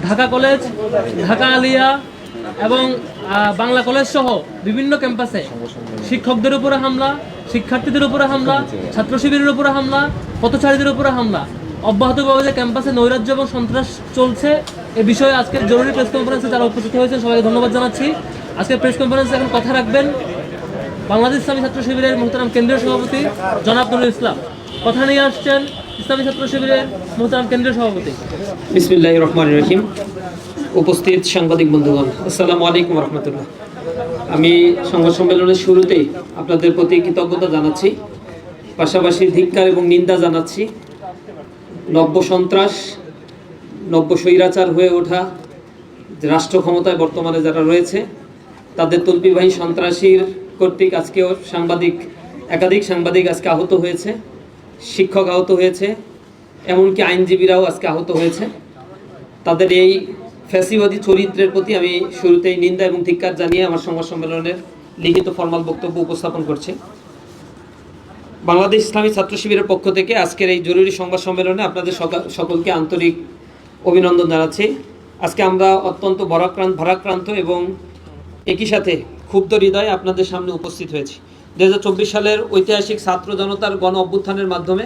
Dhaka college, Dhaka Alia এবং Bangla college সহ বিভিন্ন ক্যাম্পাসে শিক্ষকদের উপরে হামলা, শিক্ষার্থীদের উপরে হামলা, ছাত্র শিবিরের উপরে হামলা, পথচারীদের উপরে হামলা, অব্যাহতভাবে যে ক্যাম্পাসে নৈরাজ্য এবং সন্ত্রাস চলছে এ বিষয়ে আজকের জরুরি প্রেস কনফারেন্সে যারা উপস্থিত হয়েছেন সবাইকে ধন্যবাদ জানাচ্ছি। আজকের প্রেস কনফারেন্সে এখন কথা রাখবেন বাংলাদেশ ইসলামী ছাত্র শিবিরের মোহতারাম কেন্দ্রীয় সভাপতি জনাব নুরুল ইসলাম। কথা নিয়ে আসছেন ইসলামী ছাত্র শিবিরের মোহতারাম কেন্দ্রীয় সভাপতি। বিসমিল্লাহির রহমানির রহিম। উপস্থিত সাংবাদিক বন্ধুগণ, আসসালামু আলাইকুম রহমতুল্লাহ। আমি সংবাদ সম্মেলনের শুরুতেই আপনাদের প্রতি কৃতজ্ঞতা জানাচ্ছি, পাশাপাশি ধিক্কার এবং নিন্দা জানাচ্ছি নব্য সন্ত্রাস, নব্য স্বৈরাচার হয়ে ওঠা রাষ্ট্র ক্ষমতায় বর্তমানে যারা রয়েছে তাদের তল্পিবাহী সন্ত্রাসীর কর্তৃক আজকেও একাধিক সাংবাদিক আজকে আহত হয়েছে, শিক্ষক আহত হয়েছে, এমনকি আইনজীবীরাও আজকে আহত হয়েছে। তাদের এই ফ্যাসিবাদী চরিত্রের প্রতি আমি শুরুতেই নিন্দা এবং ধিক্কার জানিয়ে আমার সংবাদ সম্মেলনের লিখিত ফরমাল বক্তব্য উপস্থাপন করছি। বাংলাদেশ ইসলামী ছাত্র শিবিরের পক্ষ থেকে আজকের এই জরুরি সংবাদ সম্মেলনে আপনাদের সকলকে আন্তরিক অভিনন্দন জানাচ্ছি। আজকে আমরা অত্যন্ত ভারাক্রান্ত এবং একই সাথে ক্ষুব্ধ হৃদয়ে আপনাদের সামনে উপস্থিত হয়েছি। 2024 সালের ঐতিহাসিক ছাত্র জনতার গণ অভ্যুত্থানের মাধ্যমে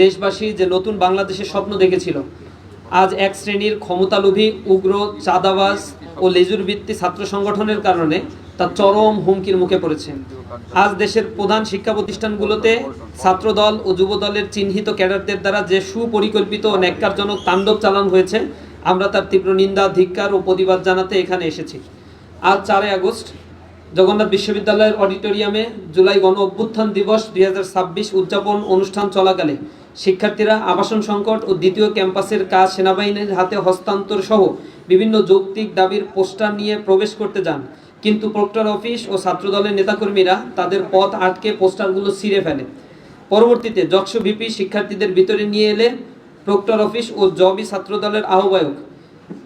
দেশবাসী যে নতুন বাংলাদেশের স্বপ্ন দেখেছিল, আজ এক শ্রেণীর ক্ষমতালোভী, উগ্র, চাঁদাবাজ ও লেজুরভিত্তি ছাত্র সংগঠনের কারণে তা চরম হুমকির মুখে পড়েছে। আজ দেশের প্রধান শিক্ষা প্রতিষ্ঠানগুলোতে ছাত্রদল ও যুবদলের চিহ্নিত ক্যাডারদের দ্বারা যে সুপরিকল্পিত ও ন্যাক্কারজনক তাণ্ডব চালানো হয়েছে, আমরা তার তীব্র নিন্দা, ধিক্কার ও প্রতিবাদ জানাতে এখানে এসেছি। আজ 4 আগস্ট জগন্নাথ বিশ্ববিদ্যালয়ের অডিটোরিয়ামে জুলাই গণ অভ্যুত্থান দিবস 2026 উদযাপন অনুষ্ঠান চলাকালে শিক্ষার্থীরা আবাসন সংকট ও দ্বিতীয় ক্যাম্পাসের কাজ সেনাবাহিনীর হাতে হস্তান্তর সহ বিভিন্ন যৌক্তিক দাবির পোস্টার নিয়ে প্রবেশ করতে যান, কিন্তু প্রক্টর অফিস ও ছাত্রদলের নেতাকর্মীরা তাদের পথ আটকে পোস্টারগুলো ছিঁড়ে ফেলে। পরবর্তীতে যকসু ভিপি শিক্ষার্থীদের ভিতরে নিয়ে এলে প্রক্টর অফিস ও জবি ছাত্রদলের আহ্বায়ক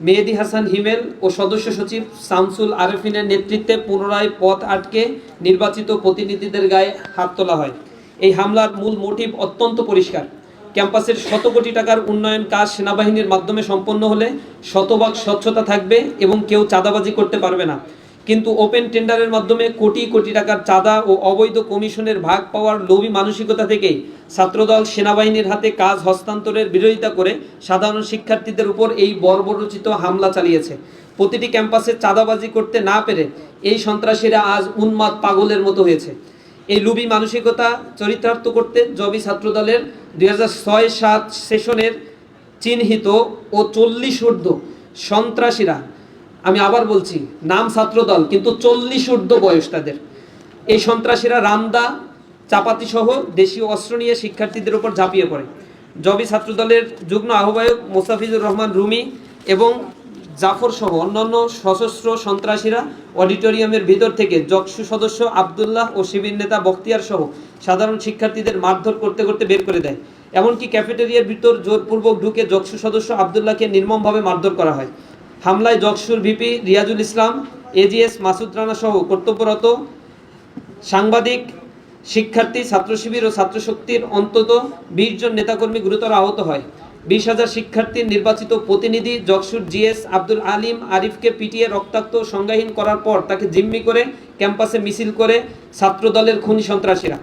মেহেদি হাসান হিমেল ও সদস্য সচিব শামসুল আরেফিনের নেতৃত্বে পুনরায় পথ আটকে নির্বাচিত প্রতিনিধিদের গায়ে হাত তোলা হয়। এই হামলার মূল মোটিভ অত্যন্ত পরিষ্কার। ক্যাম্পাসের শত কোটি টাকার উন্নয়ন কাজ সেনাবাহিনীর মাধ্যমে সম্পন্ন হলে শতভাগ স্বচ্ছতা থাকবে এবং কেউ চাঁদাবাজি করতে পারবে না, কিন্তু ওপেন টেন্ডারের মাধ্যমে কোটি কোটি টাকার চাঁদা ও অবৈধ কমিশনের ভাগ পাওয়ার লোভী মানসিকতা থেকেই ছাত্রদল সেনাবাহিনীর হাতে কাজ হস্তান্তরের বিরোধিতা করে সাধারণ শিক্ষার্থীদের উপর এই বর্বরচিত হামলা চালিয়েছে। প্রতিটি ক্যাম্পাসে চাঁদাবাজি করতে না পেরে এই সন্ত্রাসীরা আজ উন্মাদ পাগলের মতো হয়েছে। এই লোভী মানসিকতা চরিতার্থ করতে জবি ছাত্রদলের 2006-07 সেশনের চিহ্নিত ও 40 ঊর্ধ্ব সন্ত্রাসীরা, আমি আবার বলছি, নাম ছাত্রদল কিন্তু 40 ঊর্ধ্ব বয়স তাদের, এই সন্ত্রাসীরা রামদা, চাপাতি সহ দেশীয় অস্ত্র নিয়ে শিক্ষার্থীদের উপর ঝাঁপিয়ে পড়ে। জবি ছাত্রদলের যুগ্ম আহ্বায়ক মোস্তাফিজুর রহমান রুমি এবং জাফর সহ অন্যান্য সশস্ত্র সন্ত্রাসীরা অডিটোরিয়ামের ভিতর থেকে জকসু সদস্য আবদুল্লাহ ও শিবির নেতা বখতিয়ার সহ সাধারণ শিক্ষার্থীদের মারধর করতে করতে বের করে দেয়। এমনকি ক্যাফেটেরিয়ার ভিতর জোরপূর্বক ঢুকে জকসু সদস্য আবদুল্লাহকে নির্মমভাবে মারধর করা হয়। হামলায় জকসুর ভিপি রিয়াজুল ইসলাম, এজিএস মাসুদ রানা সহ কর্তব্যরত সাংবাদিক, শিক্ষার্থী, ছাত্র শিবির ও ছাত্রশক্তির অন্তত 20 জন নেতাকর্মী গুরুতর আহত হয়। 20,000 শিক্ষার্থীর নির্বাচিত প্রতিনিধি জকসুর জিএস আব্দুল আলিম আরিফকে পিটিয়ে রক্তাক্ত সংজ্ঞাহীন করার পর তাকে জিম্মি করে ক্যাম্পাসে মিছিল করে ছাত্রদলের খুনি সন্ত্রাসীরা।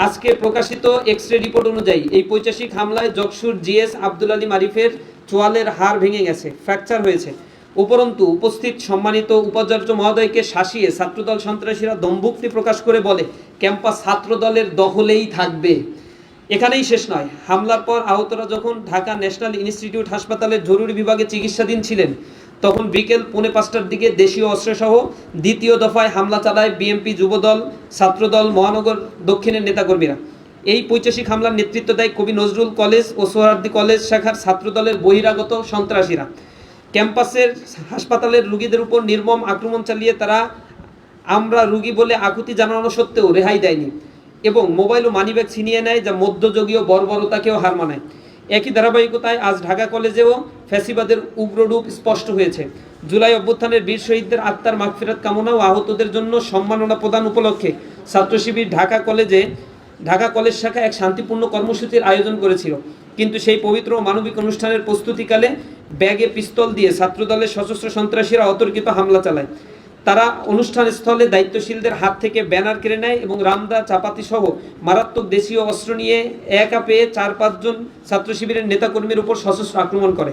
আজকে প্রকাশিত এক্স-রে রিপোর্ট অনুযায়ী এই পৈশাচিক হামলায় জকসুর জিএস আব্দুল আলিম আরিফের চোয়ালের হাড় ভেঙে গেছে, ফ্র্যাকচার হয়েছে। উপরন্তু উপস্থিত সম্মানিত উপাচার্য মহোদয়কে শাসিয়ে ছাত্রদল সন্ত্রাসীরা দম্ভুক্তি প্রকাশ করে বলে ক্যাম্পাস ছাত্রদলের দখলেই থাকবে। এখানেই শেষ নয়, হামলার পর আহতরা যখন ঢাকা ন্যাশনাল ইনস্টিটিউট হাসপাতালের জরুরি বিভাগে চিকিৎসাধীন ছিলেন, তখন বিকেল 4:45টার দিকে দেশীয় অস্ত্রসহ দ্বিতীয় দফায় হামলা চালায় বিএমপি, যুবদল, ছাত্রদল, মহানগর দক্ষিণের নেতাকর্মীরা। এই পৈশাচিক হামলার নেতৃত্ব দেয় কবি নজরুল কলেজ ও সোহরাওয়ার্দী কলেজ শাখার ছাত্রদলের বহিরাগত সন্ত্রাসীরা। ক্যাম্পাসের হাসপাতালের রোগীদের উপর নির্মম আক্রমণ চালিয়ে তারা আমরা রোগী বলে আকুতি জানানো সত্ত্বেও রেহাই দেয়নি এবং মোবাইল ও মানিব্যাগ ছিনিয়ে নেয়, যা মধ্যযুগীয় বর্বরতাকেও হার মানায়। একই ধারাবাহিকতায় আজ ঢাকা কলেজেও ফ্যাসিবাদের উগ্ররূপ স্পষ্ট হয়েছে। জুলাই অভ্যুত্থানের বীর শহীদদের আত্মার মাগফিরাত কামনা ও আহতদের জন্য সম্মাননা প্রদান উপলক্ষে ছাত্র শিবির ঢাকা কলেজ শাখা এক শান্তিপূর্ণ কর্মসূচির আয়োজন করেছিল, কিন্তু সেই পবিত্র মানবিক অনুষ্ঠানের প্রস্তুতিকালে ব্যাগে পিস্তল দিয়ে ছাত্রদলের সশস্ত্র সন্ত্রাসীরা অতর্কিত হামলা চালায়। তারা অনুষ্ঠান স্থলে দায়িত্বশীলদের হাত থেকে ব্যানার কেড়ে নেয় এবং রামদা, চাপাতি সহ মারাত্মক দেশীয় অস্ত্র নিয়ে একা পেয়ে 4-5 জন ছাত্র শিবিরের নেতাকর্মীর উপর সশস্ত্র আক্রমণ করে।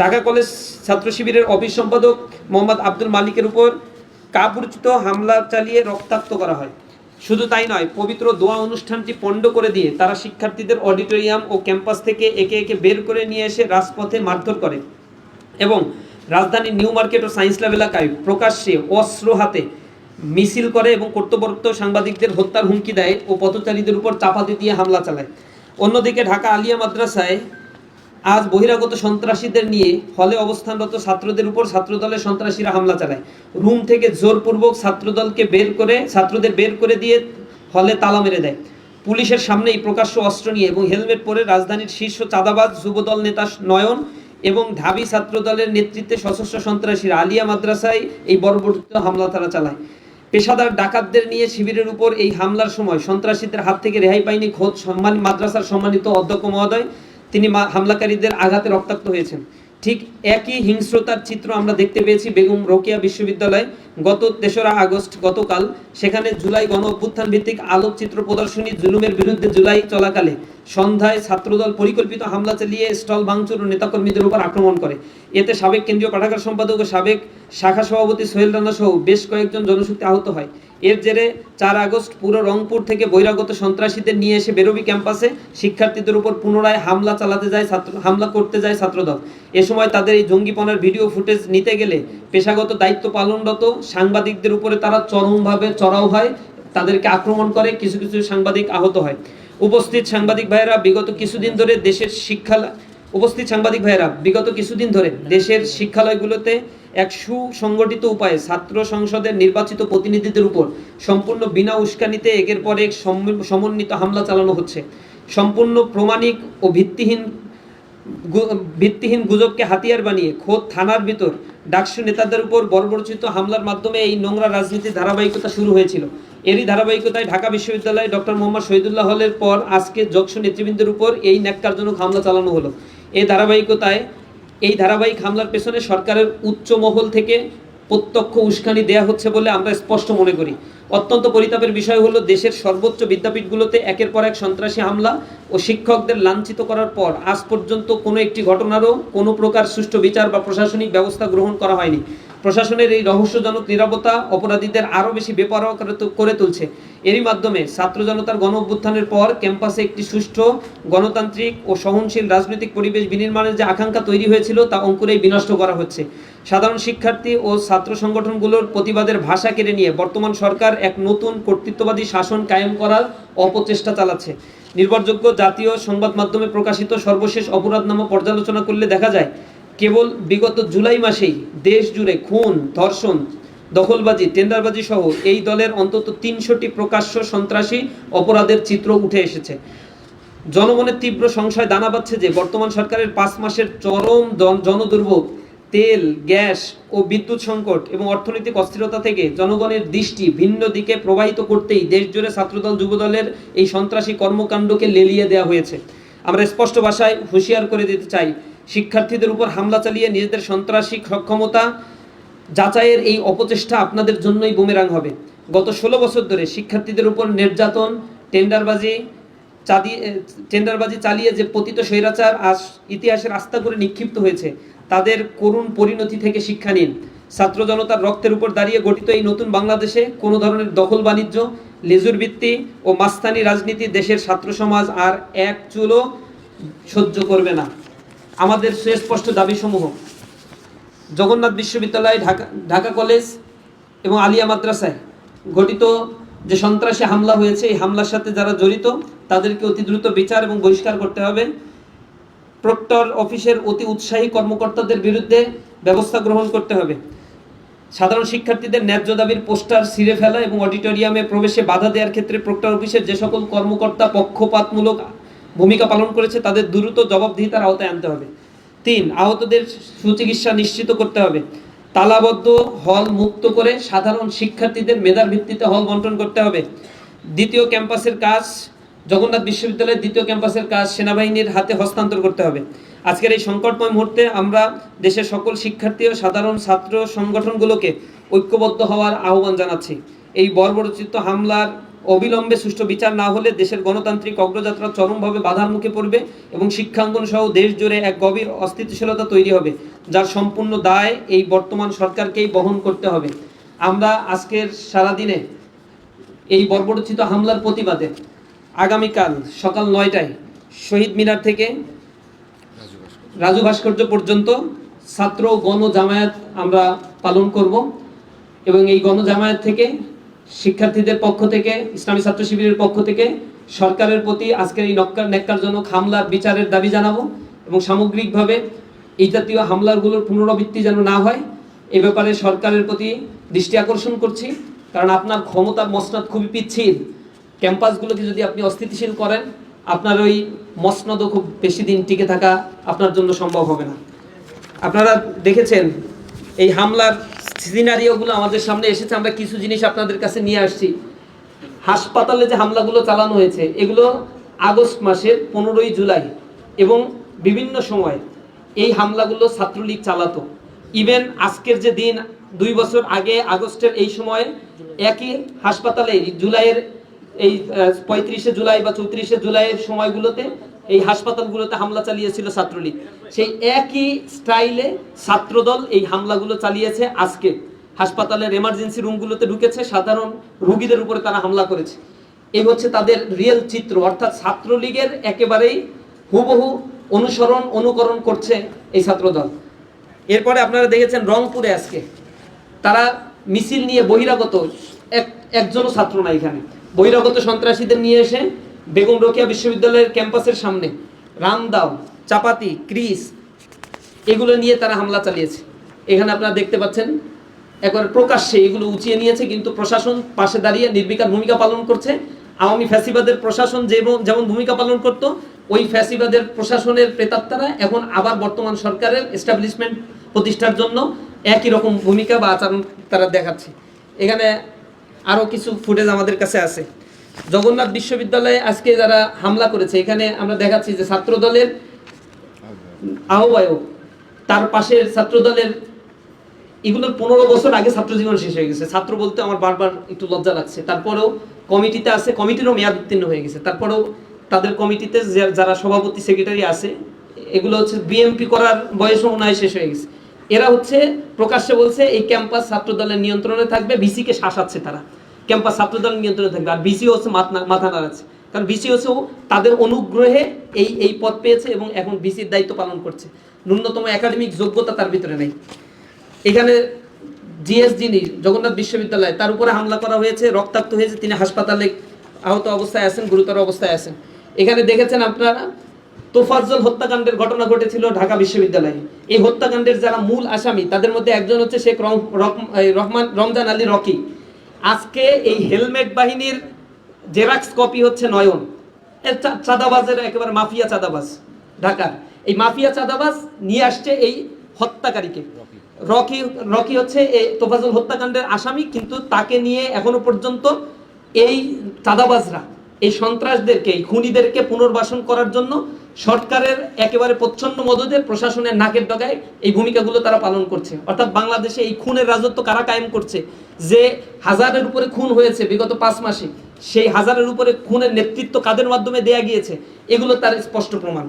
ঢাকা কলেজ ছাত্র শিবিরের অফিস সম্পাদক মোহাম্মদ আব্দুল মালিকের উপর কাপুরুষোচিত হামলা চালিয়ে রক্তাক্ত করা হয়। শুধু তাই নয়, পবিত্র দোয়া অনুষ্ঠানটি পণ্ড করে দিয়ে তারা শিক্ষার্থীদের অডিটোরিয়াম ও ক্যাম্পাস থেকে একে একে বের করে নিয়ে এসে রাজপথে মারধর করে এবং রাজধানীর নিউ মার্কেট ও সায়েন্স ল্যাব এলাকায় প্রকাশ্যে অস্ত্র হাতে মিছিল করে এবং কর্তব্যরত সাংবাদিকদের হত্যার হুমকি দেয় ও পথচারীদের উপর চাপাতি দিয়ে হামলা চালায়। অন্যদিকে ঢাকা আলিয়া মাদ্রাসায় আজ বহিরাগত সন্ত্রাসীদের নিয়ে হলে অবস্থানরত ছাত্রদের উপর ছাত্রদলের সন্ত্রাসীরা হামলা চালায়। রুম থেকে জোরপূর্বক ছাত্রদের বের করে দিয়ে হলে তালা মেরে দেয়। পুলিশের সামনেই প্রকাশ্য অস্ত্র নিয়ে এবং হেলমেট পরে রাজধানীর শীর্ষ চাঁদাবাজ যুবদল নেতা নয়ন এবং ঢাবি ছাত্রদলের নেতৃত্বে সশস্ত্র সন্ত্রাসীরা আলিয়া মাদ্রাসায় এই বর্বরোচিত হামলা তারা চালায়। পেশাদার ডাকাতদের নিয়ে শিবিরের উপর এই হামলার সময় সন্ত্রাসীদের হাত থেকে রেহাই পায়নি খোদ মাদ্রাসার সম্মানিত অধ্যক্ষ মহোদয়। তিনি হামলাকারীদের আঘাতে রক্তাক্ত হয়েছেন। ঠিক একই হিংস্রতার চিত্র আমরা দেখতে পেয়েছি বেগম রোকেয়া বিশ্ববিদ্যালয়ে গত 3রা আগস্ট গতকাল। সেখানে জুলাই গণ অভ্যুত্থান ভিত্তিক আলোকচিত্র প্রদর্শনী জুলুমের বিরুদ্ধে জুলাই চলাকালে সন্ধ্যায় ছাত্রদল পরিকল্পিত হামলা চালিয়ে স্টল ভাঙচুর ও নেতাকর্মীদের উপর আক্রমণ করে। এতে সাবেক কেন্দ্রীয় পাঠাগার সম্পাদক ও সাবেক শাখা সভাপতি সোহেল রানা সহ বেশ কয়েকজন জনশক্তি আহত হয়। এর জেরে 4 আগস্ট পুরো রংপুর থেকে বহিরাগত সন্ত্রাসীদের নিয়ে এসে বেরোবি ক্যাম্পাসে শিক্ষার্থীদের উপর পুনরায় হামলা করতে যায় ছাত্রদল। এ সময় তাদের এই জঙ্গিপনার ভিডিও ফুটেজ নিতে গেলে পেশাগত দায়িত্ব পালনরত সাংবাদিকদের উপরে তারা চরমভাবে চড়াও হয়, তাদেরকে আক্রমণ করে, কিছু কিছু সাংবাদিক আহত হয়। উপস্থিত সাংবাদিক ভাইয়েরা বিগত কিছুদিন ধরে দেশের শিক্ষালয়গুলোতে এক সুসংগঠিত উপায়ে ছাত্র সংসদের নির্বাচিত প্রতিনিধিদের উপর সম্পূর্ণ বিনা উস্কানিতে একের পর এক সমন্বিত হামলা চালানো হচ্ছে। সম্পূর্ণ প্রমাণিক ও ভিত্তিহীন গুজবকে হাতিয়ার বানিয়ে খোদ থানার ভিতর ডাকসু নেতাদের উপর বর্বরোচিত হামলার মাধ্যমে এই নোংরা রাজনীতির ধারাবাহিকতা শুরু হয়েছিল। এরই ধারাবাহিকতায় ঢাকা বিশ্ববিদ্যালয়ে ডক্টর মোহাম্মদ শহীদুল্লাহ হলের পর আজকে যক্ষ নেতৃবৃন্দের উপর এই ন্যাক্কারজনক হামলা চালানো হলো। এই ধারাবাহিক হামলার পেছনে সরকারের উচ্চ মহল থেকে প্রত্যক্ষ উস্কানি দেয়া হচ্ছে বলে আমরা স্পষ্ট মনে করি। অত্যন্ত পরিতাপের বিষয় হলো দেশের সর্বোচ্চ বিদ্যাপীঠগুলোতে একের পর এক সন্ত্রাসী হামলা ও শিক্ষকদের লাঞ্ছিত করার পর আজ পর্যন্ত কোনো একটি ঘটনারও কোনো প্রকার সুষ্ঠু বিচার বা প্রশাসনিক ব্যবস্থা গ্রহণ করা হয়নি। প্রশাসনের এই রহস্যজনক নীরবতা অপরাধীদের আরও বেশি বেপরোয়া করে তুলছে। এরই মাধ্যমে ছাত্র জনতার গণ অভ্যুত্থানের পর ক্যাম্পাসে একটি সুষ্ঠু গণতান্ত্রিক ও সহনশীল রাজনৈতিক পরিবেশ বিনির্মাণের যে আকাঙ্ক্ষা তৈরি হয়েছিল তা অঙ্কুরেই বিনষ্ট করা হচ্ছে। সাধারণ শিক্ষার্থী ও ছাত্র সংগঠনগুলোর প্রতিবাদের ভাষা কেড়ে নিয়ে বর্তমান সরকার এক নতুন কর্তৃত্ববাদী শাসন কায়েম করার অপচেষ্টা চালাচ্ছে। নির্ভরযোগ্য জাতীয় সংবাদ মাধ্যমে প্রকাশিত সর্বশেষ অপরাধনামা পর্যালোচনা করলে দেখা যায় কেবল বিগত জুলাই মাসেই দেশ জুড়ে খুন, ধর্ষণ, দখলবাজি, টেন্ডারবাজি সহ এই দলের অন্তত 300টি প্রকাশ্য সন্ত্রাসী অপরাধের চিত্র উঠে এসেছে। জনমনে তীব্র সংশয় দানা বাঁধছে যে বর্তমান সরকারের 5 মাসের চরম জনদুর্ভোগ, তেল, গ্যাস ও বিদ্যুৎ সংকট এবং অর্থনৈতিক অস্থিরতা থেকে জনগণের দৃষ্টি ভিন্ন দিকে প্রবাহিত করতেই দেশজুড়ে ছাত্রদল যুবদলের এই সন্ত্রাসী কর্মকাণ্ডকে লেলিয়ে দেওয়া হয়েছে। আমরা স্পষ্ট ভাষায় হুঁশিয়ার করে দিতে চাই, শিক্ষার্থীদের উপর হামলা চালিয়ে নিজেদের সন্ত্রাসী সক্ষমতা যাচাইয়ের এই অপচেষ্টা আপনাদের জন্যই বুমেরাং হবে। গত 16 বছর ধরে শিক্ষার্থীদের উপর নির্যাতন, টেন্ডারবাজি চালিয়ে যে পতিত স্বৈরাচার আজ ইতিহাসের আস্থা করে নিক্ষিপ্ত হয়েছে তাদের করুণ পরিণতি থেকে শিক্ষা নিন। ছাত্র জনতার রক্তের উপর দাঁড়িয়ে গঠিত এই নতুন বাংলাদেশে কোনো ধরনের দখল বাণিজ্য, লেজুর ভিত্তি ও মাস্তানি রাজনীতি দেশের ছাত্র সমাজ আর এক চুলও সহ্য করবে না। আমাদের সুস্পষ্ট দাবিসমূহ: জগন্নাথ বিশ্ববিদ্যালয়, ঢাকা কলেজ এবং আলিয়া মাদ্রাসায় ঘটিত যে সন্ত্রাসী হামলা হয়েছে, এই হামলার সাথে যারা জড়িত তাদেরকে অতি দ্রুত বিচার এবং বহিষ্কার করতে হবে। প্রক্টর অফিসের অতি উৎসাহী কর্মকর্তাদের বিরুদ্ধে ব্যবস্থা গ্রহণ করতে হবে। সাধারণ শিক্ষার্থীদের ন্যায্য দাবির পোস্টার ছিঁড়ে ফেলা এবং অডিটোরিয়ামে প্রবেশে বাধা দেওয়ার ক্ষেত্রে প্রক্টর অফিসের যে সকল কর্মকর্তা পক্ষপাতমূলক ভূমিকা পালন করেছে তাদের দ্রুত জবাবদিহিতার আওতায় আনতে হবে। 3, আহতদের সুচিকিৎসা নিশ্চিত করতে হবে। তালাবদ্ধ হল মুক্ত করে সাধারণ শিক্ষার্থীদের মেধার ভিত্তিতে হল বন্টন করতে হবে। জগন্নাথ বিশ্ববিদ্যালয়ের দ্বিতীয় ক্যাম্পাসের কাজ সেনাবাহিনীর হাতে হস্তান্তর করতে হবে। আজকের এই সংকটময় মুহূর্তে আমরা দেশের সকল শিক্ষার্থী ও সাধারণ ছাত্র সংগঠনগুলোকে ঐক্যবদ্ধ হওয়ার আহ্বান জানাচ্ছি। এই বর্বরোচিত হামলার অবিলম্বে সুষ্ঠু বিচার না হলে দেশের গণতান্ত্রিক অগ্রযাত্রা চরমভাবে বাধার মুখে পড়বে এবং শিক্ষাঙ্গন সহ দেশ জুড়ে এক গভীর অস্থিতিশীলতা তৈরি হবে, যার সম্পূর্ণ দায় এই বর্তমান সরকারকেই বহন করতে হবে। আমরা আজকের সারাদিনে এই বর্বরোচিত হামলার প্রতিবাদে আগামীকাল সকাল 9টায় শহীদ মিনার থেকে রাজু ভাস্কর্য পর্যন্ত ছাত্র গণজামায়াত আমরা পালন করব এবং এই গণজামায়াত থেকে শিক্ষার্থীদের পক্ষ থেকে, ইসলামী ছাত্র শিবিরের পক্ষ থেকে সরকারের প্রতি আজকের এই ন্যাক্কারজনক হামলার বিচারের দাবি জানাবো এবং সামগ্রিকভাবে এই জাতীয় হামলাগুলোর পুনরাবৃত্তি যেন না হয় এ ব্যাপারে সরকারের প্রতি দৃষ্টি আকর্ষণ করছি। কারণ আপনার ক্ষমতার মসনদ খুবই পিচ্ছিল, ক্যাম্পাসগুলোকে যদি আপনি অস্থিতিশীল করেন আপনার ওই মসনদও খুব বেশি দিন টিকে থাকা আপনার জন্য সম্ভব হবে না। আপনারা দেখেছেন এই হামলার সিনারিওগুলো আমাদের সামনে এসেছে, আমরা কিছু জিনিস আপনাদের কাছে নিয়ে আসছি। হাসপাতালে যে হামলাগুলো চালানো হয়েছে এগুলো আগস্ট মাসের 15ই জুলাই এবং বিভিন্ন সময় এই হামলাগুলো ছাত্রলীগ চালাতো। ইভেন আজকের যে দিন 2 বছর আগে আগস্টের এই সময়ে একই হাসপাতালে জুলাইয়ের এই 35শে জুলাই বা 34শে জুলাইয়ের সময়গুলোতে এই হাসপাতালগুলোতে হামলা চালিয়েছিল ছাত্রলীগ। সেই একই স্টাইলে ছাত্রদল এই হামলাগুলো চালিয়েছে। আজকে হাসপাতালের এমার্জেন্সি রুমগুলোতে ঢুকেছে, সাধারণ রোগীদের উপরে তারা হামলা করেছে। এই হচ্ছে তাদের রিয়েল চিত্র, অর্থাৎ ছাত্রলীগের একেবারেই হুবহু অনুকরণ করছে এই ছাত্রদল। এরপরে আপনারা দেখেছেন রংপুরে আজকে তারা মিছিল নিয়ে বহিরাগত একজনও ছাত্র না, এখানে বহিরাগত সন্ত্রাসীদের নিয়ে এসে বেগম রোকেয়া বিশ্ববিদ্যালয়ের ক্যাম্পাসের সামনে রামদাও, চাপাতি, ক্রিস এগুলো নিয়ে তারা হামলা চালিয়েছে। এখানে আপনারা দেখতে পাচ্ছেন একবার প্রকাশ্যে এগুলো উঁচিয়ে নিয়েছে, কিন্তু প্রশাসন পাশে দাঁড়িয়ে নির্বিকার ভূমিকা পালন করছে। আওয়ামী ফ্যাসিবাদের প্রশাসন যেমন ভূমিকা পালন করত, ওই ফ্যাসিবাদের প্রশাসনের প্রেতাত্মারা এখন আবার বর্তমান সরকারের এস্টাবলিশমেন্ট প্রতিষ্ঠার জন্য একই রকম ভূমিকা বা আচরণ তারা দেখাচ্ছে। এখানে আরও কিছু ফুটেজ আমাদের কাছে আছে। জগন্নাথ বিশ্ববিদ্যালয়ে আজকে যারা হামলা করেছে, এখানে আমরা দেখাচ্ছি যে ছাত্রদলের আহ্বায়ক, তার পাশের ছাত্রদলের, এগুলোর 15 বছর আগে ছাত্র জীবন শেষ হয়ে গেছে। ছাত্র বলতে আমার বারবার একটু লজ্জা লাগছে। তারপরেও কমিটিতে আছে, কমিটিরও মেয়াদ উত্তীর্ণ হয়ে গেছে। তারপরেও তাদের কমিটিতে যারা সভাপতি সেক্রেটারি আছে, এগুলো হচ্ছে বিএমপি করার বয়স মনে হয় শেষ হয়ে গেছে। এরা হচ্ছে প্রকাশ্যে বলছে এই ক্যাম্পাস ছাত্রদলের নিয়ন্ত্রণে থাকবে, ভিসিকে শাসাচ্ছে তারা, ক্যাম্পাস ছাত্রদলের নিয়ন্ত্রণে থাকবে। আর ভিসি হচ্ছে মাথা নাড়াচ্ছে, কারণ ভিসি হচ্ছে তাদের অনুগ্রহে এই পদ পেয়েছে এবং এখন ভিসির দায়িত্ব পালন করছে। ন্যূনতম একাডেমিক যোগ্যতা তার ভিতরে নেই। এখানে যিনি জগন্নাথ বিশ্ববিদ্যালয়, তার উপরে হামলা করা হয়েছে, রক্তাক্ত হয়েছে, তিনি হাসপাতালে আহত অবস্থায় আছেন, গুরুতর অবস্থায় আছেন। এখানে দেখেছেন আপনারা তোফাজ্জল হত্যাকাণ্ডের ঘটনা ঘটেছিল ঢাকা বিশ্ববিদ্যালয়ে। এই হত্যাকাণ্ডের যারা মূল আসামি তাদের মধ্যে একজন হচ্ছে শেখ রমজান আলী রকি। আজকে এই হেলমেট বাহিনীর জেরাক্স কপি হচ্ছে নয়ন, চাঁদাবাজের একেবারে মাফিয়া চাঁদাবাজ ঢাকার। এই মাফিয়া চাঁদাবাজ নিয়ে আসছে এই হত্যাকারীকে। রকি হচ্ছে এই তোফাজ্জল হত্যাকাণ্ডের আসামি, কিন্তু তাকে নিয়ে এখনো পর্যন্ত এই চাঁদাবাজরা এই সন্ত্রাসদেরকে, এই খুনিদেরকে পুনর্বাসন করার জন্য সরকারের একেবারে প্রচ্ছন্ন মদদে প্রশাসনের নাকের ডগায় এই ভূমিকাগুলো তারা পালন করছে। অর্থাৎ বাংলাদেশে এই খুনের রাজত্ব কারা কায়েম করছে? যে হাজারের উপরে খুন হয়েছে বিগত 5 মাসে, সেই হাজারের উপরে খুনের নেতৃত্ব কাদের মাধ্যমে দেয়া গিয়েছে, এগুলো তার স্পষ্ট প্রমাণ।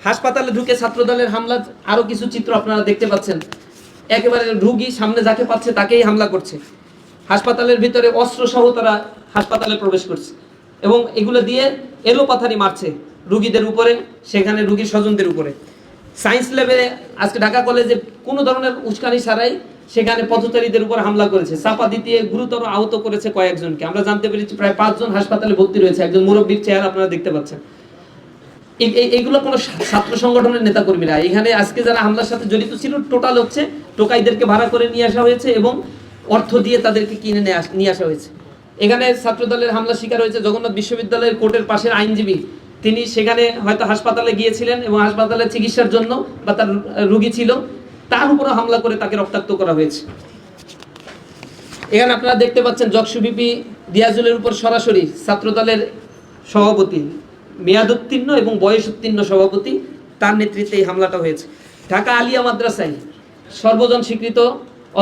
হাসপাতালে ঢুকে ছাত্রদলের হামলা আরো কিছু চিত্র আপনারা দেখতে পাচ্ছেন। একেবারে রোগী সামনে যাকে পাচ্ছে তাকেই হামলা করছে। হাসপাতালের ভিতরে অস্ত্র সহ তারা হাসপাতালে প্রবেশ করছে এবং এগুলো দিয়ে এলোপাথারি মারছে রুগীদের উপরে, সেখানে রুগীর স্বজনদের উপরে। সায়েন্স ল্যাবে আজকে ঢাকা কলেজে কোনো ধরনের উস্কানি ছাড়াই সেখানে পথচারীদের উপর হামলা করেছে, চাপা দিয়ে গুরুতর আহত করেছে কয়েকজনকে। আমরা জানতে পেরেছি প্রায় 5 জন হাসপাতালে ভর্তি রয়েছে। একজন মুরব্বীর চেহারা আপনারা দেখতে পাচ্ছেন। এইগুলো কোনো ছাত্র সংগঠনের নেতাকর্মীরা, এখানে আজকে যারা হামলার সাথে জড়িত ছিল টোটাল হচ্ছে টোকাইদেরকে ভাড়া করে নিয়ে আসা হয়েছে এবং অর্থ দিয়ে তাদেরকে কিনে নিয়ে আসা হয়েছে। এখানে ছাত্রদলের হামলা শিকার হয়েছে জগন্নাথ বিশ্ববিদ্যালয়ের কোর্টের পাশের আইনজীবী। তিনি সেখানে হয়তো হাসপাতালে গিয়েছিলেন এবং হাসপাতালে চিকিৎসার জন্য বা তার রোগী ছিল, তার উপরে হামলা করে তাকে রক্তাক্ত করা হয়েছে। এখানে আপনারা দেখতে পাচ্ছেন জকসুবিপি দিয়াজুলের উপর সরাসরি ছাত্রদলের সভাপতি, মেয়াদ উত্তীর্ণ এবং বয়স উত্তীর্ণ সভাপতি, তার নেতৃত্বে এই হামলাটা হয়েছে। ঢাকা আলিয়া মাদ্রাসায় সর্বজন স্বীকৃত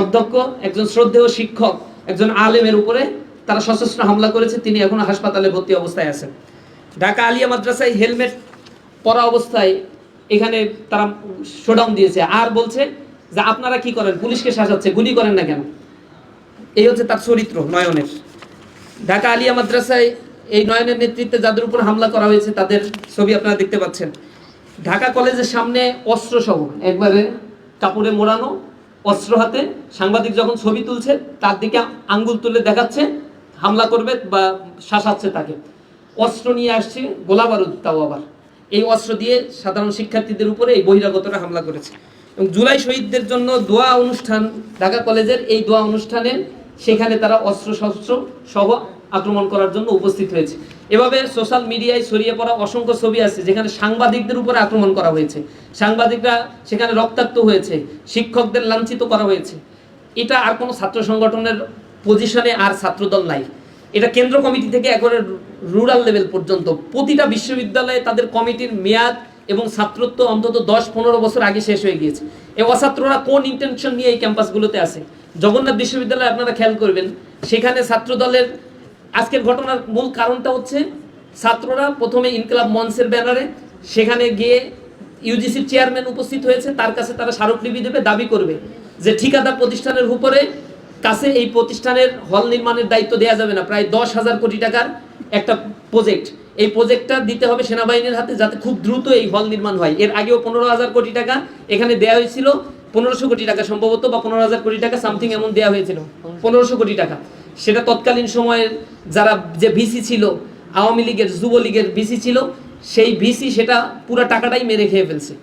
অধ্যক্ষ, একজন শ্রদ্ধেয় শিক্ষক, একজন আলেমের উপরে তারা সশস্ত্র হামলা করেছে। তিনি এখনো হাসপাতালে ভর্তি অবস্থায় আছেন। ঢাকা আলিয়া মাদ্রাসায় হেলমেট পরা অবস্থায় এখানে তারা শোডাউন দিয়েছে, আর বলছে যে আপনারা কি করেন, পুলিশকে শাসাচ্ছে, গুলি করেন না কেন। এই হচ্ছে তার চরিত্র নয়নের। ঢাকা আলিয়া মাদ্রাসায় এই নয়নের নেতৃত্বে যাদের উপর হামলা করা হয়েছে তাদের ছবি আপনারা দেখতে পাচ্ছেন। ঢাকা কলেজের সামনে অস্ত্র সহ একবারে কাপড়ে মোড়ানো অস্ত্র হাতে সাংবাদিক যখন ছবি তুলছে তার দিকে আঙ্গুল তুলে দেখাচ্ছে হামলা করবে বা শাসাচ্ছে তাকে। অস্ত্র নিয়ে আসছে, গোলা বারুদ, তাও আবার এই অস্ত্র দিয়ে সাধারণ শিক্ষার্থীদের উপরে এই বহিরাগতরা হামলা করেছে। এবং জুলাই শহীদদের জন্য দোয়া অনুষ্ঠান ঢাকা কলেজের, এই দোয়া অনুষ্ঠানে সেখানে তারা অস্ত্র শস্ত্র সহ আক্রমণ করার জন্য উপস্থিত হয়েছে। এভাবে সোশ্যাল মিডিয়ায় ছড়িয়ে পড়া অসংখ্য ছবি আছে যেখানে সাংবাদিকদের উপরে আক্রমণ করা হয়েছে, সাংবাদিকরা সেখানে রক্তাক্ত হয়েছে, শিক্ষকদের লাঞ্ছিত করা হয়েছে। এটা আর কোনো ছাত্র সংগঠনের পজিশনে আর ছাত্রদল নাই। এটা কেন্দ্র কমিটি থেকে একবারে রুরাল লেভেল পর্যন্ত প্রতিটা বিশ্ববিদ্যালয়ে তাদের কমিটির মেয়াদ এবং ছাত্রত্ব অন্তত 10-15 বছর আগে শেষ হয়ে গিয়েছে। এই অছাত্ররা কোন ইন্টেনশন নিয়ে এই ক্যাম্পাসগুলোতে আছে। জগন্নাথ বিশ্ববিদ্যালয়ে আপনারা খেয়াল করবেন, সেখানে ছাত্রদলের আজকের ঘটনার মূল কারণটা হচ্ছে ছাত্ররা প্রথমে ইনকিলাব মঞ্চের ব্যানারে সেখানে গিয়ে ইউজিসির চেয়ারম্যান উপস্থিত হয়েছে, তার কাছে তারা স্মারকলিপি দেবে, দাবি করবে যে ঠিকাদার প্রতিষ্ঠানের উপরে কাছে এই প্রতিষ্ঠানের হল নির্মাণের দায়িত্ব দেওয়া যাবে না। প্রায় 10,000 কোটি টাকার একটা প্রজেক্ট, এই প্রজেক্টটা দিতে হবে সেনাবাহিনীর হাতে যাতে খুব দ্রুত এই হল নির্মাণ হয়। এর আগেও 15,000 কোটি টাকা এখানে দেওয়া হয়েছিল, 1500 কোটি টাকা সম্ভবত, বা 15,000 কোটি টাকা সামথিং এমন দেওয়া হয়েছিল, 1500 কোটি টাকা। সেটা তৎকালীন সময়ের যারা যে ভিসি ছিল, আওয়ামী লীগের যুবলীগের ভিসি ছিল, সেই ভিসি সেটা পুরো টাকাটাই মেরে খেয়ে ফেলছে।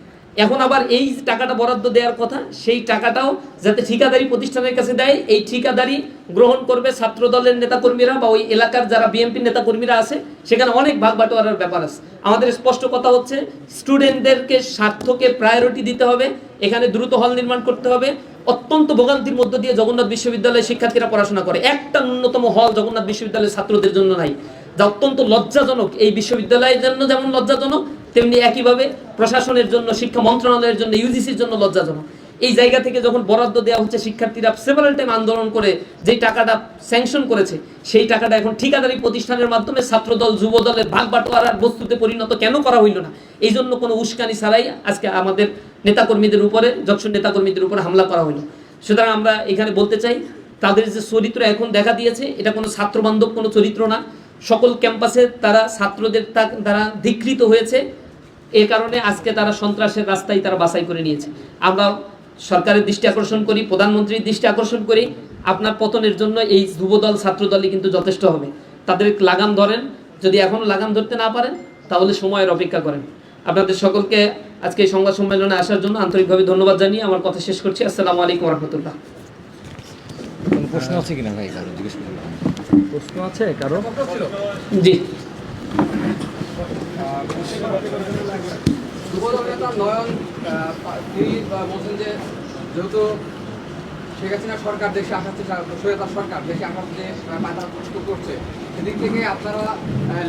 এখন আবার এই টাকাটা বরাদ্দ দেওয়ার কথা, সেই টাকাটাও যাতে ঠিকাদারি প্রতিষ্ঠানের কাছে দেয়, এই ঠিকাদারি গ্রহণ করবে ছাত্র দলের নেতাকর্মীরা বা ওই এলাকার যারা বিএনপি নেতাকর্মীরা আছে, সেখানে অনেক ভাগ বাটোয়ারার ব্যাপার আছে। আমাদের স্পষ্ট কথা হচ্ছে স্টুডেন্টদেরকে স্বার্থকে প্রায়োরিটি দিতে হবে, এখানে দ্রুত হল নির্মাণ করতে হবে। অত্যন্ত ভোগান্তির মধ্য দিয়ে জগন্নাথ বিশ্ববিদ্যালয়ের শিক্ষার্থীরা পড়াশোনা করে, একটা ন্যূনতম হল জগন্নাথ বিশ্ববিদ্যালয়ের ছাত্রদের জন্য নাই, যা অত্যন্ত লজ্জাজনক। এই বিশ্ববিদ্যালয়ের জন্য যেমন লজ্জাজনক, তেমনি একইভাবে প্রশাসনের জন্য, শিক্ষা মন্ত্রণালয়ের জন্য, ইউজিসির জন্য লজ্জাজনক। এই জায়গা থেকে যখন বরাদ্দ দেওয়া হচ্ছে, শিক্ষার্থীরা সেভারাল টাইম আন্দোলন করে যেই টাকাটা স্যাংশন করেছে, সেই টাকাটা এখন ঠিকাদারি প্রতিষ্ঠানের মাধ্যমে ছাত্রদল যুবদলের ভাগ বাটোয়ারার বস্তুতে পরিণত কেন করা হইল না? এই জন্য কোনো উস্কানি ছাড়াই আজকে আমাদের নেতাকর্মীদের উপরে, যক্ষণ নেতাকর্মীদের উপরে হামলা করা হইল। সুতরাং আমরা এখানে বলতে চাই, তাদের যে চরিত্র এখন দেখা দিয়েছে, এটা কোনো ছাত্রবান্ধব কোনো চরিত্র না। সকল ক্যাম্পাসে তারা ছাত্রদের দ্বারা ধিকৃত হয়েছে, এর কারণে আজকে তারা সন্ত্রাসের রাস্তায় তারা বাছাই করে নিয়েছে। আমরা সরকারের দৃষ্টি আকর্ষণ করি, প্রধানমন্ত্রীর দৃষ্টি আকর্ষণ করি, আপনার পতনের জন্য এই যুবদল ছাত্রদলই কিন্তু যথেষ্ট হবে। তাদের লাগাম ধরেন, যদি এখনো লাগাম ধরতে না পারেন তাহলে সময়ের অপেক্ষা করেন। আপনাদের সকলকে আজকে এই সংবাদ সম্মেলনে আসার জন্য আন্তরিকভাবে ধন্যবাদ জানিয়ে আমার কথা শেষ করছি। আসসালামু আলাইকুম রহমতুল্লাহ। কোনো প্রশ্ন আছে কিনা ভাই, কারো জিজ্ঞেস করুন। প্রশ্ন আছে কারো? জি, যুবদল নেতা নয়ন তিনি বলছেন যে যেহেতু শেখ হাসিনা সরকার দেশে আসাতে, সৈয়দার সরকার দেশে আসাতে বাধা প্রস্তুত করছে, সেদিক থেকে আপনারা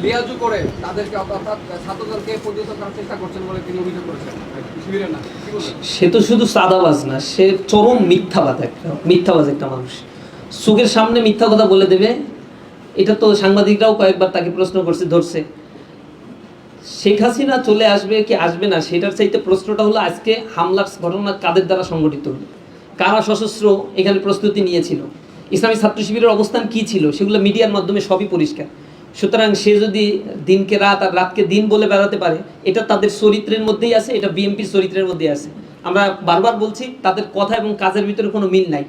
লিয়াজু করে তাদেরকে অর্থাৎ ছাত্রদলকে পরিণত করার চেষ্টা করছেন বলে তিনি অভিযোগ করেছেন শিবিরের না। সে তো শুধু সাদাবাজ না, সে চরম মিথ্যাবাজ একটা মানুষ। চোখের সামনে মিথ্যা কথা বলে দেবে, এটা তো সাংবাদিকরাও কয়েকবার তাকে প্রশ্ন করছে, ধরছে। শেখ হাসিনা চলে আসবে কি আসবে না সেটার চাইতে প্রশ্নটা হলো আজকে হামলার ঘটনা কাদের দ্বারা সংগঠিত হলো, কারা সশস্ত্র এখানে প্রস্তুতি নিয়েছিল, ইসলামী ছাত্র শিবিরের অবস্থান কি ছিল, সেগুলো মিডিয়ার মাধ্যমে সবই পরিষ্কার। সুতরাং সে যদি দিনকে রাত আর রাতকে দিন বলে বেড়াতে পারে, এটা তাদের চরিত্রের মধ্যেই আছে, এটা বিএনপির চরিত্রের মধ্যেই আছে। আমরা বারবার বলছি, তাদের কথা এবং কাজের ভিতরে কোনো মিল নাই।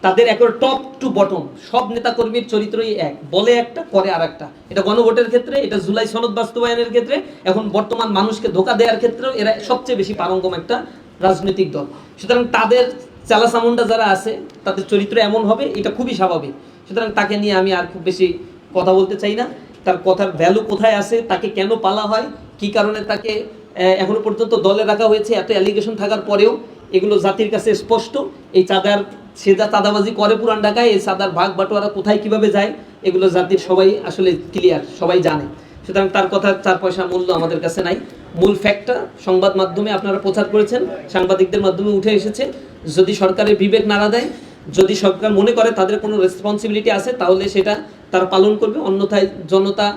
তাদের একবার টপ টু বটম সব নেতাকর্মীর চরিত্রই এক, বলে একটা করে আর একটা। এটা গণভোটের ক্ষেত্রে, এটা জুলাই সনদ বাস্তবায়নের ক্ষেত্রে, এখন বর্তমান মানুষকে ধোকা দেওয়ার ক্ষেত্রেও এরা সবচেয়ে বেশি পারঙ্গম একটা রাজনৈতিক দল। সুতরাং তাদের চালাচামুন্ডা যারা আছে তাদের চরিত্র এমন হবে, এটা খুবই স্বাভাবিক। সুতরাং তাকে নিয়ে আমি আর খুব বেশি কথা বলতে চাই না। তার কথার ভ্যালু কোথায় আছে, তাকে কেন পালা হয়, কি কারণে তাকে এখনো পর্যন্ত দলে রাখা হয়েছে, এত অ্যালিগেশন থাকার পরেও এগুলো জাতির কাছে স্পষ্ট। এই সে যা চাঁদাবাজি করে পুরান ঢাকায়, এই চাঁদার ভাগ বাটোয়ারা কোথায় কিভাবে যায়, এগুলো জাতির সবাই আসলে ক্লিয়ার, সবাই জানে। সুতরাং তার কথা 4 পয়সা মূল্য আমাদের কাছে নাই। মূল ফ্যাক্টটা সংবাদ মাধ্যমে আপনারা প্রচার করেছেন, সাংবাদিকদের মাধ্যমে উঠে এসেছে। যদি সরকারের বিবেক নাড়া দেয়, যদি সরকার মনে করে তাদের কোনো রেসপন্সিবিলিটি আছে, তাহলে সেটা তারা পালন করবে। অন্যথায় জনতা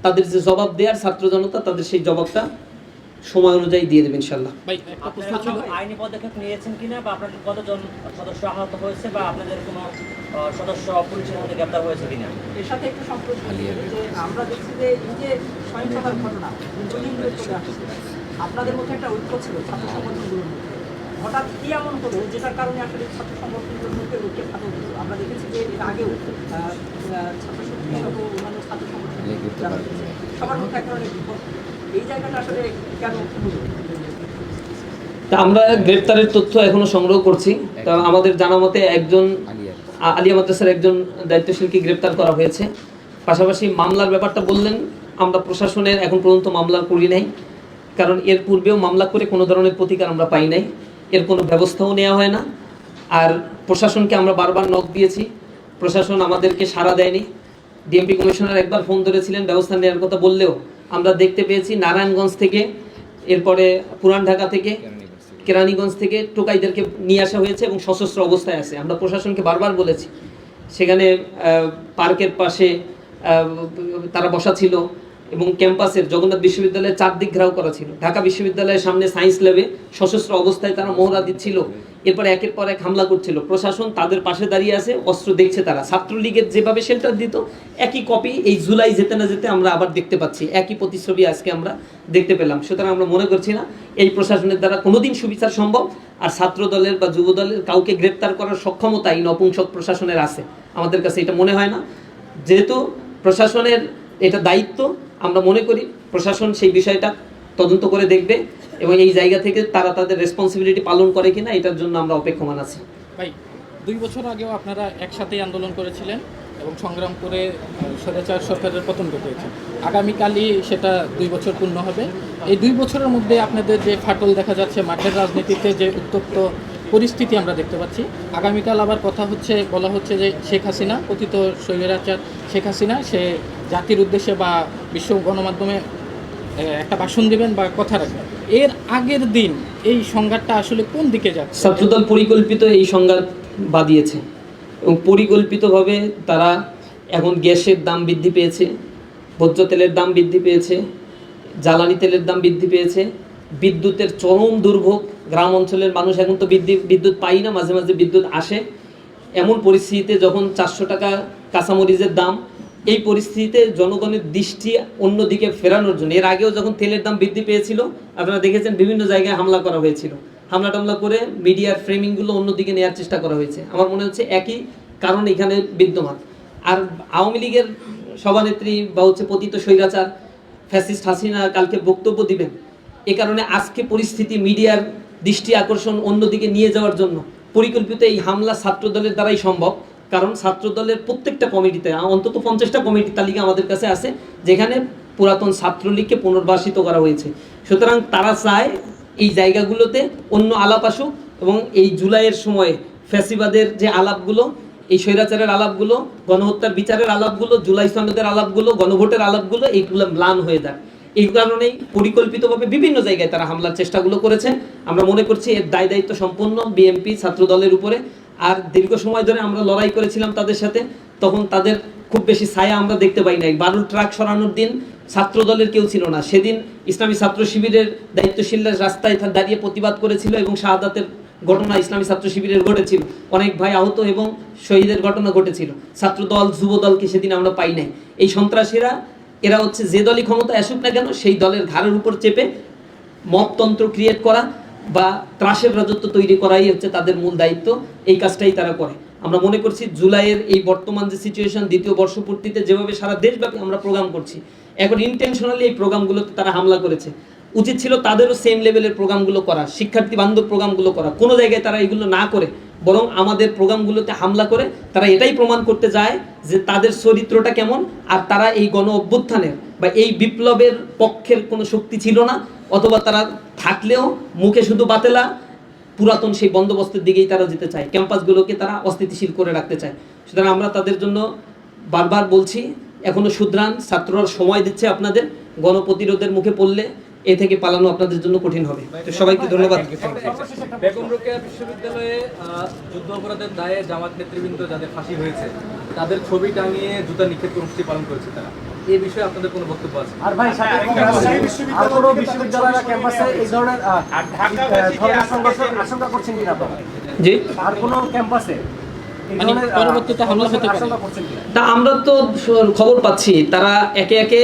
তাদের যে জবাব দেওয়ার, ছাত্র জনতা তাদের সেই জবাবটা সময় অনুযায়ী দিয়ে দেবে ইনশাল্লাহ। ভাই একটা প্রশ্ন ছিল, আইনি পদক্ষেপ নিয়েছেন কিনা, বা আপনাদের কতজন সদস্য আহত হয়েছে, বা আপনাদের কোনো সদস্য পুলিশের মধ্যে গ্রেপ্তার হয়েছে কিনা? এর সাথে একটু সম্পর্ক যে আমরা দেখছি যে এই যে সহিংসতার ঘটনা দীর্ঘদিন ধরে চলে আসছে, আপনাদের মধ্যে একটা ঐক্য ছিল ছাত্র সংগঠনগুলোর মধ্যে, হঠাৎ কি এমন হলো যেটার কারণে আসলে ছাত্র সংগঠনগুলোর মধ্যে ঐক্যের ফাটল হলো? আমরা দেখেছি যে এর আগেও ছাত্র শক্তি সহ অন্যান্য ছাত্র সংগঠন সবার মধ্যে এক ধরনের বিপদ, এই জায়গাটা আসলে কেন হলো? তা আমরা গ্রেপ্তারের তথ্য এখনো সংগ্রহ করছি। তা আমাদের জানা মতে একজন আলিয়া মাদ্রাসার একজন দায়িত্বশীলকে গ্রেপ্তার করা হয়েছে। পাশাপাশি মামলার ব্যাপারটা বললেন, আমরা প্রশাসনের এখন পর্যন্ত মামলা করি নাই, কারণ এর পূর্বেও মামলা করে কোনো ধরনের প্রতিকার আমরা পাই নাই, এর কোনো ব্যবস্থাও নেওয়া হয় না। আর প্রশাসনকে আমরা বারবার নক দিয়েছি, প্রশাসন আমাদেরকে সাড়া দেয়নি। ডিএমপি কমিশনার একবার ফোন ধরেছিলেন ব্যবস্থা নেওয়ার কথা বললেও আমরা দেখতে পেয়েছি নারায়ণগঞ্জ থেকে, এরপরে পুরান ঢাকা থেকে, কেরানীগঞ্জ থেকে টোকাইদেরকে নিয়ে আসা হয়েছে এবং সশস্ত্র অবস্থায় আছে। আমরা প্রশাসনকে বারবার বলেছি, সেখানে পার্কের পাশে তারা বসা ছিল এবং ক্যাম্পাসের জগন্নাথ বিশ্ববিদ্যালয়ের চারদিক ঘেরাও করা ছিল। ঢাকা বিশ্ববিদ্যালয়ের সামনে সায়েন্স ল্যাবে সশস্ত্র অবস্থায় তারা মহড়া দিচ্ছিল, এরপর একের পর এক হামলা করছিল। প্রশাসন তাদের পাশে দাঁড়িয়ে আছে, অস্ত্র দেখছে তারা। ছাত্রলীগের যেভাবে শেল্টার দিত, একই কপি এই জুলাই যেতে না যেতে আমরা আবার দেখতে পাচ্ছি, একই প্রতিচ্ছবি আজকে আমরা দেখতে পেলাম। সুতরাং আমরা মনে করছি না এই প্রশাসনের দ্বারা কোনোদিন সুবিচার সম্ভব। আর ছাত্র দলের বা যুব দলের কাউকে গ্রেপ্তার করার সক্ষমতা এই নপুংসক প্রশাসনের আছে, আমাদের কাছে এটা মনে হয় না। যেহেতু প্রশাসনের এটা দায়িত্ব, আমরা মনে করি প্রশাসন সেই বিষয়টা তদন্ত করে দেখবে এবং এই জায়গা থেকে তারা তাদের রেসপন্সিবিলিটি পালন করে কিনা এটার জন্য আমরা অপেক্ষমান আছি। ভাই 2 বছর আগেও আপনারা একসাথেই আন্দোলন করেছিলেন এবং সংগ্রাম করে স্বৈরাচার সরকারের পতন ঘটিয়েছে। আগামীকালই সেটা 2 বছর পূর্ণ হবে। এই 2 বছরের মধ্যে আপনাদের যে ফাটল দেখা যাচ্ছে, মাঠের রাজনীতিতে যে উত্তপ্ত পরিস্থিতি আমরা দেখতে পাচ্ছি, আগামীকাল আবার কথা হচ্ছে, বলা হচ্ছে যে শেখ হাসিনা, কথিত স্বৈরাচার শেখ হাসিনা, সে জাতির উদ্দেশ্যে বা বিশ্ব গণমাধ্যমে একটা ভাষণ দেবেন বা কথা রাখবেন। এর আগের দিন এই সংঘাতটা আসলে কোন দিকে যাচ্ছে? ছাত্রদল পরিকল্পিত এই সংঘাত বাদিয়েছে এবং পরিকল্পিতভাবে তারা এখন গ্যাসের দাম বৃদ্ধি পেয়েছে, ভোজ্য তেলের দাম বৃদ্ধি পেয়েছে, জ্বালানি তেলের দাম বৃদ্ধি পেয়েছে, বিদ্যুতের চরম দুর্ভোগ। গ্রাম অঞ্চলের মানুষ এখন তো বিদ্যুৎ পাই না, মাঝে মাঝে বিদ্যুৎ আসে। এমন পরিস্থিতিতে যখন 400 টাকা কাঁচামরিচের দাম, এই পরিস্থিতিতে জনগণের দৃষ্টি অন্যদিকে ফেরানোর জন্য এর আগেও যখন তেলের দাম বৃদ্ধি পেয়েছিল, আপনারা দেখেছেন বিভিন্ন জায়গায় হামলা করা হয়েছিল, হামলা টামলা করে মিডিয়ার ফ্রেমিংগুলো অন্যদিকে নেওয়ার চেষ্টা করা হয়েছে। আমার মনে হচ্ছে একই কারণ এখানে বিদ্যমান। আর আওয়ামী লীগের সভানেত্রী বা পতিত স্বৈরাচার ফ্যাসিস্ট হাসিনা কালকে বক্তব্য দিবেন, এ কারণে আজকে পরিস্থিতি মিডিয়ার দৃষ্টি আকর্ষণ অন্যদিকে নিয়ে যাওয়ার জন্য পরিকল্পিত এই হামলা ছাত্রদলের দ্বারাই সম্ভব। কারণ ছাত্রদলের প্রত্যেকটা কমিটিতে অন্তত 50টা কমিটির তালিকা আমাদের কাছে আছে, যেখানে পুরাতন ছাত্রলীগকে পুনর্বাসিত করা হয়েছে। সুতরাং তারা চায় এই জায়গাগুলোতে অন্য আলাপ আসুক এবং এই জুলাইয়ের সময় ফ্যাসিবাদের যে আলাপগুলো, এই স্বৈরাচারের আলাপগুলো, গণহত্যার বিচারের আলাপগুলো, জুলাই সনদের আলাপগুলো, গণভোটের আলাপগুলো, এইগুলো ম্লান হয়ে যায়। এই কারণেই পরিকল্পিতভাবে বিভিন্ন জায়গায় তারা হামলার চেষ্টাগুলো করেছে। আমরা মনে করছি এর দায় দায়িত্ব সম্পূর্ণ বিএনপি ছাত্র দলের উপরে। আর দীর্ঘ সময় ধরে আমরা লড়াই করেছিলাম তাদের সাথে, তখন তাদের খুব বেশি ছায়া আমরা দেখতে পাই নাই। বালুর ট্রাক সরানোর দিন ছাত্র দলের কেউ ছিল না, সেদিন ইসলামী ছাত্র শিবিরের দায়িত্বশীলরা রাস্তায় দাঁড়িয়ে প্রতিবাদ করেছিল এবং শাহাদাতের ঘটনা ইসলামী ছাত্র শিবিরের ঘটেছিল, অনেক ভাই আহত এবং শহীদের ঘটনা ঘটেছিল। ছাত্র দল যুব দলকে সেদিন আমরা পাই নাই। এই সন্ত্রাসীরা এরা হচ্ছে যে দলই ক্ষমতা আসুক না কেন, সেই দলের ঘাড়ের উপর চেপে মবতন্ত্র ক্রিয়েট করা বা ত্রাসের রাজত্ব তৈরি করাই হচ্ছে তাদের মূল দায়িত্ব। এই কাজটাই তারা করে। আমরা মনে করছি জুলাইয়ের এই বর্তমান যে সিচুয়েশন, দ্বিতীয় বর্ষপূর্তিতে যেভাবে সারা দেশব্যাপী আমরা প্রোগ্রাম করছি, এখন ইন্টেনশনালি এই প্রোগ্রামগুলোতে তারা হামলা করেছে। উচিত ছিল তাদেরও সেম লেভেলের প্রোগ্রামগুলো করা, শিক্ষার্থী বান্ধব প্রোগ্রামগুলো করা। কোনো জায়গায় তারা এগুলো না করে বরং আমাদের প্রোগ্রামগুলোতে হামলা করে তারা এটাই প্রমাণ করতে যায় যে তাদের চরিত্রটা কেমন, আর তারা এই গণ অভ্যুত্থানের বা এই বিপ্লবের পক্ষের কোনো শক্তি ছিল না, অথবা তারা থাকলেও মুখে শুধু বাতেলা পুরাতন সেই বন্দোবস্তের দিকেই তারা যেতে চায়, ক্যাম্পাসগুলোকে তারা অস্থিতিশীল করে রাখতে চায়। সুতরাং আমরা তাদের জন্য বারবার বলছি, এখনো শুধরান, ছাত্ররা সময় দিচ্ছে আপনাদের। গণপ্রতিরোধের মুখে পড়লে এ থেকে পালানো আপনাদের জন্য কঠিন হবে। তো সবাইকে ধন্যবাদ। বেগম রোকেয়া বিশ্ববিদ্যালয়ে যুদ্ধ অপরাধের দায়ে জামাত নেতৃবৃন্দ যাদের ফাঁসি হয়েছে তাদের ছবি টাঙিয়ে জুতা নিক্ষেপ কর্মসূচি পালন করেছে তারা, এই বিষয়ে আপনাদের কোনো বক্তব্য আছে? আর ভাই আর কোনো বিশ্ববিদ্যালয়ের ক্যাম্পাসে এই ধরনের সংঘর্ষের আশঙ্কা করছেন কিনা আপনারা? জি, আর কোনো ক্যাম্পাসে মানে পরবর্তীতে হামলা হতে পারে আশঙ্কা করছেন কিনা? তা আমরা তো খবর পাচ্ছি তারা একে একে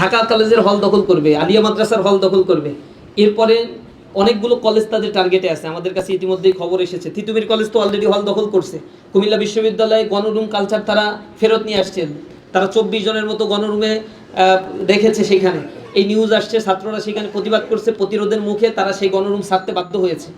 ঢাকা কলেজের হল দখল করবে, আলিয়া মাদ্রাসার হল দখল করবে, এরপরে অনেকগুলো কলেজ তাদের টার্গেটে আছে। আমাদের কাছে ইতিমধ্যেই খবর এসেছে তিতুমির কলেজ তো অলরেডি হল দখল করছে। কুমিল্লা বিশ্ববিদ্যালয়ে গণরুম কালচার তারা ফেরত নিয়ে আসছেন, তারা 24 জনের মতো গণরুমে রেখেছে, সেখানে এই নিউজ আসছে, ছাত্ররা সেখানে প্রতিবাদ করছে, প্রতিরোধের মুখে তারা সেই গণরুম ছাড়তে বাধ্য হয়েছে।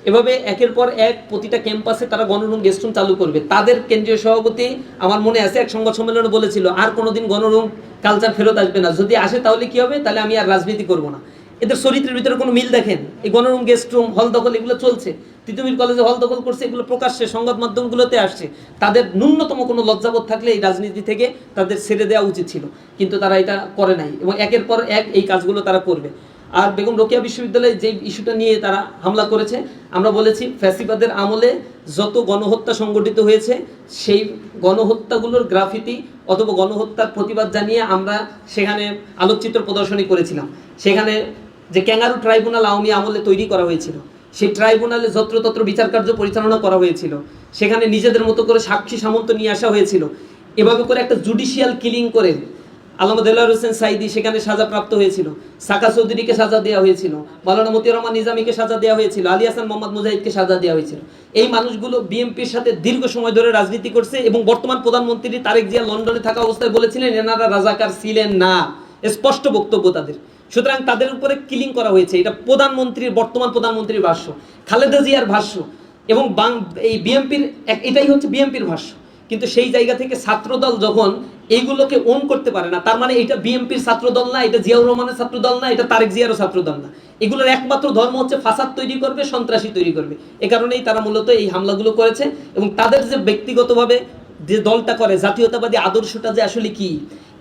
এভাবে একের পর এক প্রতিটা ক্যাম্পাসে তারা গণরুম গেস্টরুম চালু করবে। তাদের কেন্দ্রীয় সভাপতি আমার মনে আছে এক সংবাদ সম্মেলনে বলেছিল আর কোনোদিন গণরুম কালচার ফেরত আসবে না, যদি আসে তাহলে কি হবে, তাহলে আমি আর রাজনীতি করব না। এদের চরিত্রের ভিতরে কোনো মিল দেখেন? এই গণরুম গেস্টরুম হল দখল এগুলো চলছে, তিতুমির কলেজে হল দখল করছে, এগুলো প্রকাশ্যে সংবাদ মাধ্যমগুলোতে আসছে। তাদের ন্যূনতম কোনো লজ্জাবোধ থাকলে এই রাজনীতি থেকে তাদের ছেড়ে দেওয়া উচিত ছিল, কিন্তু তারা এটা করে নাই এবং একের পর এক এই কাজগুলো তারা করবে। আর বেগম রোকেয়া বিশ্ববিদ্যালয়ে যে ইস্যুটা নিয়ে তারা হামলা করেছে, আমরা বলেছি ফ্যাসিবাদের আমলে যত গণহত্যা সংগঠিত হয়েছে সেই গণহত্যাগুলোর গ্রাফিতি অথবা গণহত্যার প্রতিবাদ জানিয়ে আমরা সেখানে আলোকচিত্র প্রদর্শনী করেছিলাম। সেখানে যে ক্যাঙ্গারু ট্রাইব্যুনাল আওয়ামী আমলে তৈরি করা হয়েছিল, সেই ট্রাইব্যুনালে যত্রতত্র বিচার কার্য পরিচালনা করা হয়েছিল, সেখানে নিজেদের মতো করে সাক্ষী সামন্ত নিয়ে আসা হয়েছিল। এভাবে করে একটা জুডিশিয়াল কিলিং করে আল্লামা দেলোয়ার হোসেন সাইদি সেখানে সাজাপ্রাপ্ত হয়েছিল, সাকা চৌধুরীকে সাজা দেওয়া হয়েছিল, মাওলানা মতিউর রহমান নিজামীকে সাজা দেওয়া হয়েছিল, আলী হাসান মোহাম্মদ মুজাহিদকে সাজা দেওয়া হয়েছিল। এই মানুষগুলো বিএনপির সাথে দীর্ঘ সময় ধরে রাজনীতি করছে এবং বর্তমান প্রধানমন্ত্রী তারেক জিয়া লন্ডনে থাকা অবস্থায় বলেছিলেন এনারা রাজাকার ছিলেন না, স্পষ্ট বক্তব্য তাদের। সুতরাং তাদের উপরে কিলিং করা হয়েছে, এটা বর্তমান প্রধানমন্ত্রীর ভাষ্য, খালেদা জিয়ার ভাষ্য এবং এই বিএনপির এটাই হচ্ছে বিএনপির ভাষ্য। কিন্তু সেই জায়গা থেকে ছাত্রদল যখন এইগুলোকে ওন করতে পারে না, তার মানে এটা বিএনপির ছাত্রদল না, এটা জিয়াউর রহমানের ছাত্রদল না, এটা তারেক জিয়ারও ছাত্রদল না। এগুলোর একমাত্র ধর্ম হচ্ছে ফাসাদ তৈরি করবে, সন্ত্রাসী তৈরি করবে। এ কারণেই তারা মূলত এই হামলাগুলো করেছে এবং তাদের যে ব্যক্তিগতভাবে যে দলটা করে, জাতীয়তাবাদী আদর্শটা যে আসলে কি,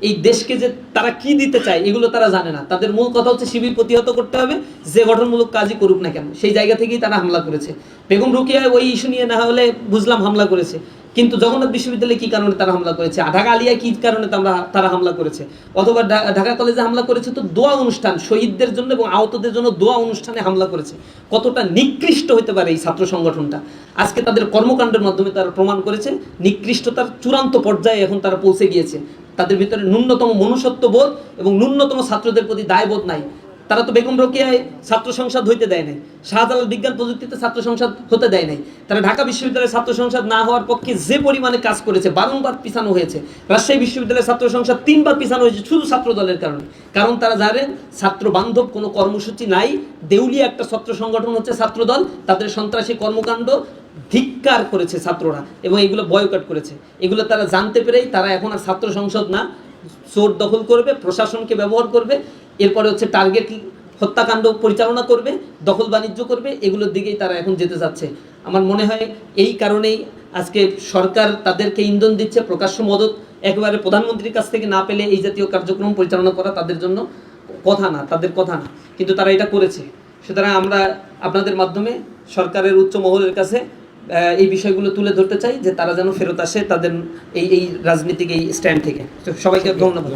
এই দেশকে যে তারা কি দিতে চায় এগুলো তারা জানে না। তাদের মূল কথা হচ্ছে শিবির প্রতিহত করতে হবে, যে গঠনমূলক কাজই করুক না কেন। সেই জায়গা থেকেই তারা হামলা করেছে। বেগম রোকেয়া ওই ইস্যু নিয়ে না হলে বুঝলাম হামলা করেছে, কিন্তু জগন্নাথ বিশ্ববিদ্যালয়ে কি কারণে তারা হামলা করেছে, ঢাকা আলিয়ায় কি কারণে তারা হামলা করেছে, অথবা ঢাকা কলেজে হামলা করেছে তো দোয়া অনুষ্ঠান, শহীদদের জন্য এবং আহতদের জন্য দোয়া অনুষ্ঠানে হামলা করেছে। কতটা নিকৃষ্ট হতে পারে এই ছাত্র সংগঠনটা, আজকে তাদের কর্মকাণ্ডের মাধ্যমে তারা প্রমাণ করেছে নিকৃষ্টতার চূড়ান্ত পর্যায়ে এখন তারা পৌঁছে গিয়েছে। তাদের ভিতরে ন্যূনতম মনুষ্যত্ববোধ এবং ন্যূনতম ছাত্রদের প্রতি দায়বোধ নাই। তারা তো বেগম রোকেয়ায় ছাত্র সংসদ হইতে দেয় নাই, শাহজালাল বিজ্ঞান প্রযুক্তিতে ছাত্র সংসদ হতে দেয় নাই। তারা ঢাকা বিশ্ববিদ্যালয়ের ছাত্র সংসদ না হওয়ার পক্ষে যে পরিমাণে কাজ করেছে, বারংবার পিছানো হয়েছে। রাজশাহী বিশ্ববিদ্যালয়ের ছাত্র সংসদ 3 বার পিছানো হয়েছে শুধু ছাত্র দলের কারণে। কারণ তারা জানেন ছাত্র বান্ধব কোনো কর্মসূচি নাই, দেউলিয়া একটা ছাত্র সংগঠন হচ্ছে ছাত্রদল। তাদের সন্ত্রাসী কর্মকাণ্ড ধিক্কার করেছে ছাত্ররা এবং এগুলো বয়কট করেছে। এগুলো তারা জানতে পেরেই তারা এখন আর ছাত্র সংসদ না, চোর দখল করবে, প্রশাসনকে ব্যবহার করবে, এরপরে হচ্ছে টার্গেট হত্যাকাণ্ড পরিচালনা করবে, দখল বাণিজ্য করবে, এগুলোর দিকেই তারা এখন যেতে যাচ্ছে। আমার মনে হয় এই কারণেই আজকে সরকার তাদেরকে ইন্ধন দিচ্ছে। প্রকাশ্য মদত একেবারে প্রধানমন্ত্রীর কাছ থেকে না পেলে এই জাতীয় কার্যক্রম পরিচালনা করা তাদের জন্য কথা না, তাদের কথা না, কিন্তু তারা এটা করেছে। সুতরাং আমরা আপনাদের মাধ্যমে সরকারের উচ্চ মহলের কাছে এই বিষয়গুলো তুলে ধরতে চাই যে তারা যেন ফেরত আসে তাদের এই রাজনীতিক এই স্ট্যান্ড থেকে। সবাইকে ধন্যবাদ।